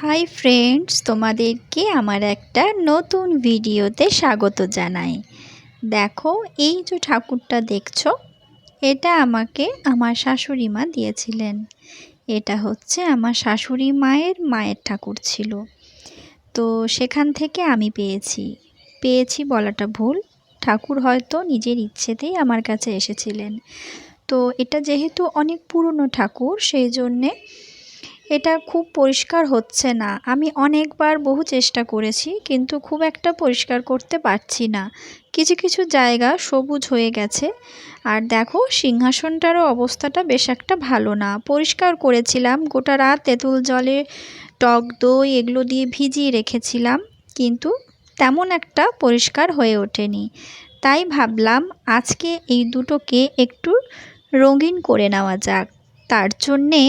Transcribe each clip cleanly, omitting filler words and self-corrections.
Hi friends, তোমাদেরকে আমার একটা নতুন ভিডিওতে স্বাগত জানাই। দেখো, এই যে ঠাকুরটা দেখছো, এটা আমাকে আমার শাশুড়ি মা দিয়েছিলেন। এটা হচ্ছে আমার শাশুড়ি মায়ের ঠাকুর ছিল। তো সেখান থেকে আমি পেয়েছি বলাটা ভুল। ঠাকুর হয়তো নিজের ইচ্ছেতেই আমার কাছে এসেছিলেন। তো এটা যেহেতু অনেক পুরনো ঠাকুর, সেই জন্যে এটা খুব পরিষ্কার হচ্ছে না। আমি অনেকবার বহু চেষ্টা করেছি, কিন্তু খুব একটা পরিষ্কার করতে পারছি না। কিছু কিছু জায়গা সবুজ হয়ে গেছে। আর দেখো, সিংহাসনটারও অবস্থাটা বেশ একটা ভালো না। পরিষ্কার করেছিলাম, গোটা রাত তেঁতুল জলে টক দই এগুলো দিয়ে ভিজিয়ে রেখেছিলাম, কিন্তু তেমন একটা পরিষ্কার হয়ে ওঠেনি। তাই ভাবলাম আজকে এই দুটোকে একটু রঙিন করে নেওয়া যাক। তার জন্যে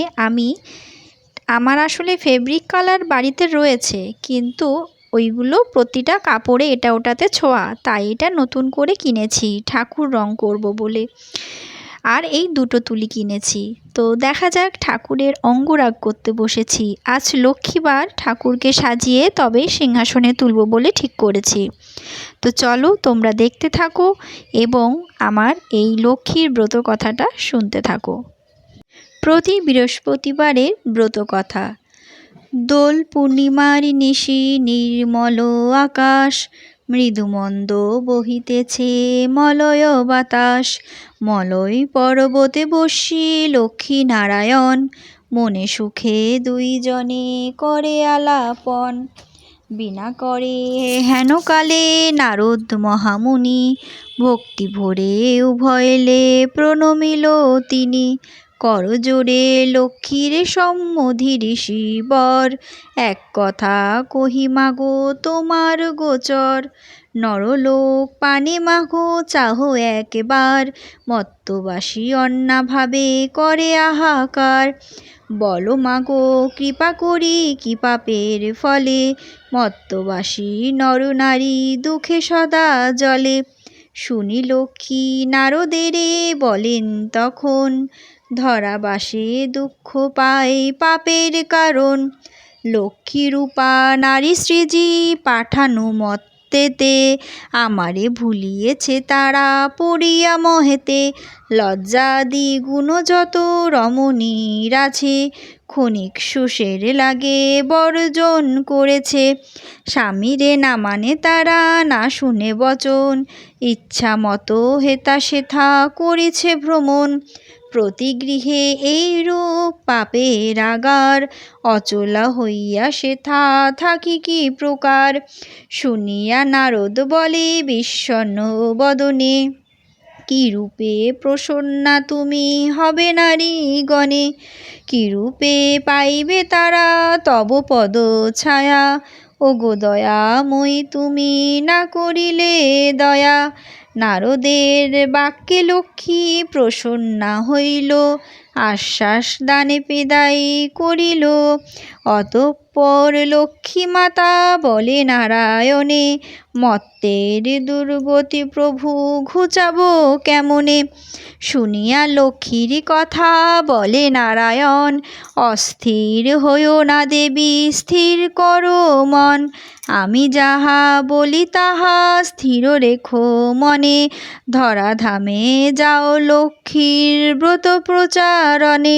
আমার আসলে ফেব্রিক কালার বাড়িতে রয়েছে, কিন্তু ওইগুলো প্রতিটা কাপড়ে এটা ওটাতে ছোঁয়া, তাই এটা নতুন করে কিনেছি ঠাকুর রং করব বলে। আর এই দুটো তুলি কিনেছি। তো দেখা যাক, ঠাকুরের অঙ্গরাগ করতে বসেছি। আজ লক্ষ্মীবার, ঠাকুরকে সাজিয়ে তবেই সিংহাসনে তুলব বলে ঠিক করেছি। তো চলো, তোমরা দেখতে থাকো এবং আমার এই লক্ষ্মীর ব্রত কথাটা শুনতে থাকো। প্রতি বৃহস্পতিবারের ব্রত কথা। দোল পূর্ণিমার নিশি, নির্মল আকাশ, মৃদুমন্দ বহিতেছে মলয় বাতাস। মলয় পর্বতে বসি লক্ষ্মী নারায়ণ, মনে সুখে দুইজনে করে আলাপন। বিনা করে হেন কালে নারদ মহামুনি, ভক্তি ভরে উভয়লে প্রণমিল তিনি। করজোড়ে লক্ষ্মীর সম্মধি ঋষি বর, এক কথা কহি মাগো তোমার গোচর। নরলোক পানে মাগো চাহ একবার, মত্তবাসী অন্নাভাবে করে হাহাকার। বলো মাগো কৃপা করি কি পাপের ফলে, মত্তবাসী নরনারী দুঃখে সদা জলে। শুনি লক্ষ্মী নারদেরে বলেন তখন, ধরাবাসে দুঃখ পায় পাপের কারণ। লক্ষ্মীরূপা নারী সৃজি পাঠানো মত্তেতে, আমারে ভুলিয়েছে তারা পড়িয়া মহেতে। লজ্জাদি গুণ যত রমণীর আছে, ক্ষণিক সুষের লাগে বর্জন করেছে। স্বামীরে না মানে তারা, না শুনে বচন, ইচ্ছা মতো হেতা সেথা করেছে ভ্রমণ। প্রতি গৃহে এইরূপ পাপের আগার, অচলা হইয়া সেথা থাকি কি প্রকার। শুনিয়া নারদ বলে বিষণ্ণ বদনে, কি রূপে প্রসন্না তুমি হবে নারী গণে। কি রূপে পাইবে তারা তব পদ ছায়া, ওগো দয়াময়ী তুমি না করিলে দয়া। নারদের বাক্যে লক্ষ্মী প্রসন্না হইল, আশ্বাস দানে বিদায় করিল। অতঃপর লক্ষ্মী মাতা বলে নারায়ণে, মত্তের দুর্গতি প্রভু ঘুচাবো কেমনে। শুনিয়া লক্ষ্মীর কথা বলে নারায়ণ, অস্থির হইও না দেবী স্থির করো মন। আমি যাহা বলি তাহা স্থির রেখো মনে, ধরাধামে যাও লক্ষ্মীর ব্রত প্রচারণে।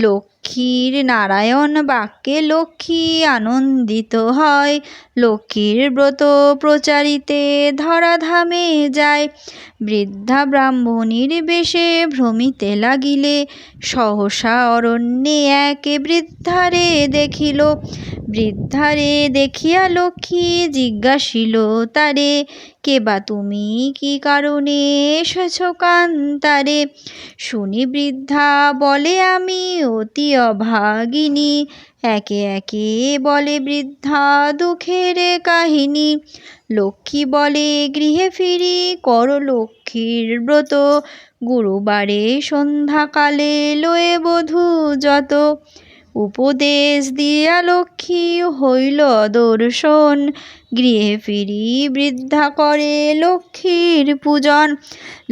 লক্ষ্মীর নারায়ণ বাক্যে লক্ষ্মী আনন্দিত হয়, লক্ষ্মীর ব্রত প্রচারিতে ধরাধামে যায়। বৃদ্ধা ব্রাহ্মণীর বেশে ভ্রমিতে লাগিলে, সহসা অরণ্যে এক বৃদ্ধারে দেখিল। বৃদ্ধারে দেখিয়া লক্ষ্মী জিজ্ঞাসিল তারে, কে বা তুমি, কি কারণে এসেছ কান্তারে। শুনি বৃদ্ধা বলে আমি অতি অভাগিনী, একে একে বলে বৃদ্ধা দুঃখের কাহিনী। লক্ষ্মী বলে গৃহে ফিরি কর লক্ষ্মীর ব্রত, গুরুবারে সন্ধ্যাকালে লয়ে বধূ যত। উপদেশ দিয়া লক্ষ্মী হইল দর্শন, গৃহে ফিরি বৃদ্ধা করে লক্ষ্মীর পূজন।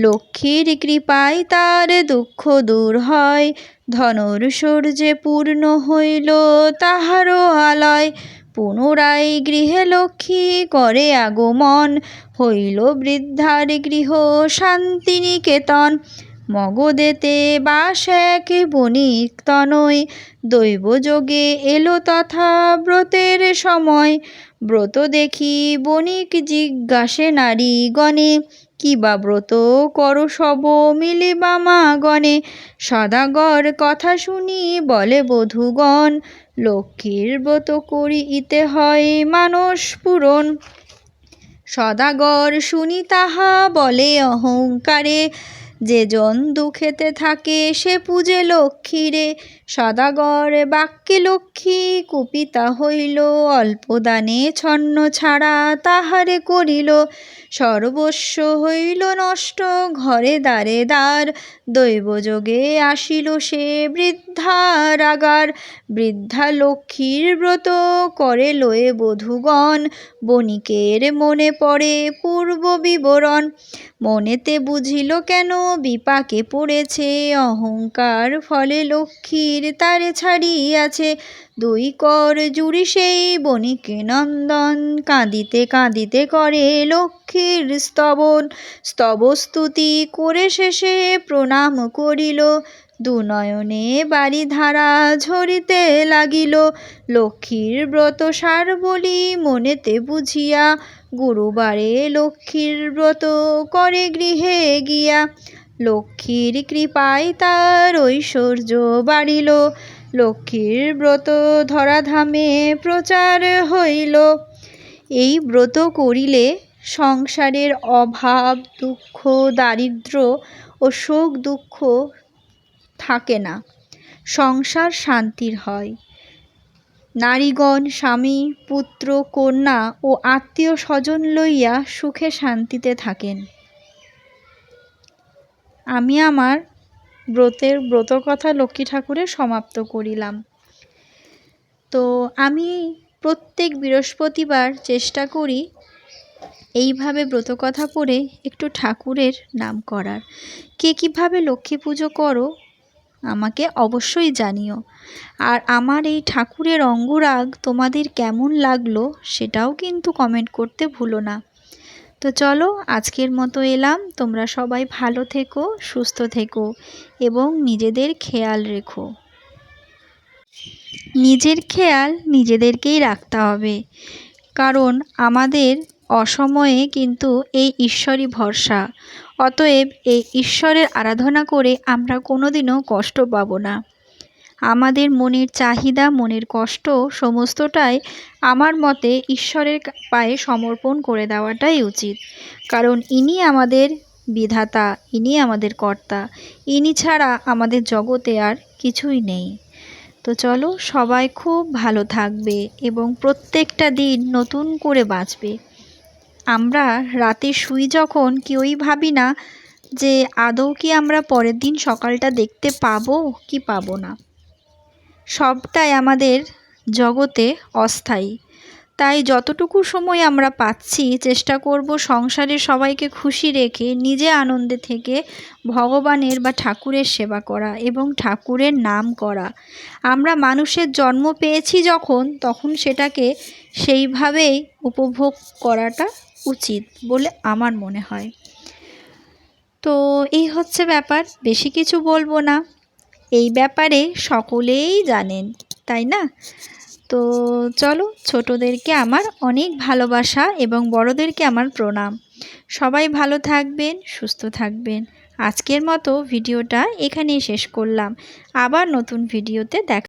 লক্ষ্মীর কৃপায় তার দুঃখ দূর হয়, ধনুর সূর্যে পূর্ণ হইল তাহারও আলয়, পুনরায় গৃহে লক্ষ্মী করে আগমন, হইল বৃদ্ধার গৃহ শান্তিনিকেতন। মগধেতে বাস এক বণিক তনয়, দৈবযোগে এলো তথা ব্রতের সময়। ব্রত দেখি বণিক জিজ্ঞাসে নারীগণে, কিবা ব্রত কর সব মিলিবা মা গণে। সদাগর কথা শুনি বলে বধূগণ, লক্ষ্মীর ব্রত করিতে হয় মানস পূরণ। সদাগর শুনি তাহা বলে অহংকারে, যে জন দুঃখেতে থাকে সে পূজে লক্ষ্মীরে। সদাগর বাক্যে লক্ষ্মী কুপিতা হইল, অল্প দানে ছন্ন ছাড়া তাহারে করিল। সর্বস্ব হইল নষ্ট ঘরে দ্বারে দ্বার, দৈবযোগে আসিল সে বৃদ্ধার আগার। বৃদ্ধা লক্ষ্মীর ব্রত করে লয়ে বধূগণ, বণিকের মনে পড়ে পূর্ব বিবরণ। মনেতে বুঝিল কেন বিপাকে পড়েছে, অহংকার ফলে লক্ষ্মীর তারে ছাড়িয়াছে। দুই কর জুড়ি সেই বণিক নন্দন, কাঁদিতে কাঁদিতে করে লক্ষ্মীর স্তবন। স্তবস্তুতি করে শেষে প্রণাম করিল, দুনয়নে বারিধারা ঝরিতে লাগিল। লক্ষ্মীর ব্রত সার বলি মনেতে বুঝিয়া, গুরুবারে লক্ষ্মীর ব্রত করে গৃহে গিয়া। লক্ষ্মীর কৃপায় তার ঐশ্বর্য বাড়িল, লক্ষ্মীর ব্রত ধরাধামে প্রচার হইল। এই ব্রত করিলে সংসারের অভাব দুঃখ দারিদ্র্য ও শোক দুঃখ থাকে না, সংসার শান্তির হয়। নারীগণ স্বামী পুত্র কন্যা ও আত্মীয় স্বজন লইয়া সুখে শান্তিতে থাকেন। আমি আমার ব্রতকথা লক্ষ্মী ঠাকুরের সমাপ্ত করিলাম। তো আমি প্রত্যেক বৃহস্পতিবার চেষ্টা করি এইভাবে ব্রতকথা পড়ে একটু ঠাকুরের নাম করার। কে কীভাবে লক্ষ্মী পুজো করো আমাকে অবশ্যই জানিও। আর আমার এই ঠাকুরের অঙ্গরাগ তোমাদের কেমন লাগলো সেটাও কিন্তু কমেন্ট করতে ভুলো না। তো চলো আজকের মতো এলাম, তোমরা সবাই ভালো থেকো, সুস্থ থেকো এবং নিজেদের খেয়াল রেখো। নিজের খেয়াল নিজেদেরকেই রাখতে হবে, কারণ আমাদের অসময়ে কিন্তু এই ঈশ্বরই ভরসা। অতএব এই ঈশ্বরের আরাধনা করে আমরা কোনোদিনও কষ্ট পাব না। আমাদের মনের চাহিদা মনের কষ্ট সমস্তটাই আমার মতে ঈশ্বরের পায়ে সমর্পণ করে দেওয়াটাই উচিত, কারণ ইনি আমাদের বিধাতা, ইনি আমাদের কর্তা, ইনি ছাড়া আমাদের জগতে আর কিছুই নেই। তো চলো সবাই খুব ভালো থাকবে এবং প্রত্যেকটা দিন নতুন করে বাঁচবে। আমরা রাতে শুই যখন কেউই ভাবি না যে আদৌ কি আমরা পরের দিন সকালটা দেখতে পাবো কি পাবো না। সবটাই আমাদের জগতে অস্থায়ী, তাই যতটুকু সময় আমরা পাচ্ছি চেষ্টা করব সংসারে সবাইকে খুশি রেখে নিজে আনন্দে থেকে ভগবানের বা ঠাকুরের সেবা করা এবং ঠাকুরের নাম করা। আমরা মানুষের জন্ম পেয়েছি যখন, তখন সেটাকে সেইভাবেই উপভোগ করাটা উচিত বলে আমার মনে হয়। তো এই হচ্ছে ব্যাপার, বেশি কিছু বলবো না, এই ব্যাপারে সকলেই জানেন, তাই না? তো চলো, ছোটদেরকে আমার অনেক ভালোবাসা এবং বড়দেরকে আমার প্রণাম। সবাই ভালো থাকবেন, সুস্থ থাকবেন। আজকের মতো ভিডিওটা এখানেই শেষ করলাম। আবার নতুন ভিডিওতে দেখা